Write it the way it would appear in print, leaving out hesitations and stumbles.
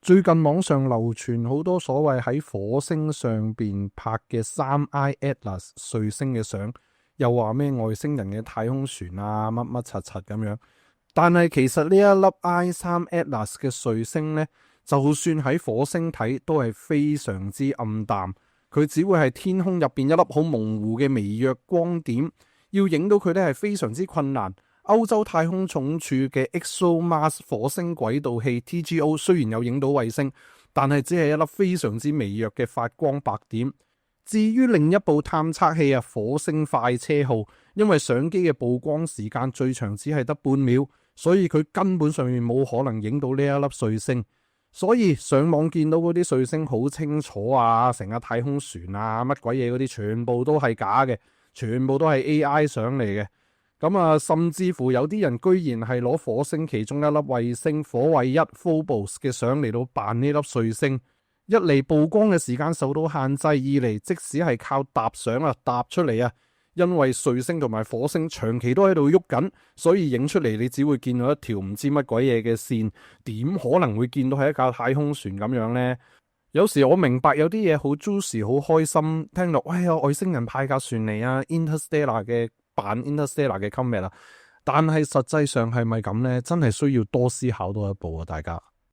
最近網上流傳好多所謂喺火星上邊拍嘅3I Atlas 彗星嘅相，又話咩外星人嘅太空船啊，乜乜柒柒咁樣。但係其實呢一粒 I3 Atlas 嘅彗星呢，就算喺火星睇都係非常之暗淡，佢只會係天空入邊一粒好模糊嘅微弱光點，要影到佢呢係非常之困難。歐洲太空總署嘅 ExoMars 火星軌道器 TGO 雖然有影到衛星，但係只係一粒非常之微弱嘅發光白點。至於另一部探測器火星快車號，因為相機嘅曝光時間最長只係得半秒，所以佢根本上面冇可能影到呢一粒彗星。所以上網見到嗰啲彗星好清楚啊，成個太空船啊，乜鬼嘢嗰啲全部都係假嘅，全部都係 AI 相嚟嘅。甚至乎有啲人居然係攞火星其中一粒衛星火衛1 Phobos 嘅相嚟到扮呢粒彗星。一嚟曝光嘅時間受到限制，二嚟即使係靠搭相搭出嚟因為彗星同埋火星長期都喺度喐緊，所以影出嚟你只會見到一條唔知乜鬼嘢嘅線，點可能會見到係一架太空船咁樣呢？有時我明白有啲嘢好 juicy 好開心，聽到哎呀外星人派架船嚟啊 Interstellar 嘅扮 Interstellar 嘅 comet 但係實際上係咪咁呢？真係需要多思考多一步大家。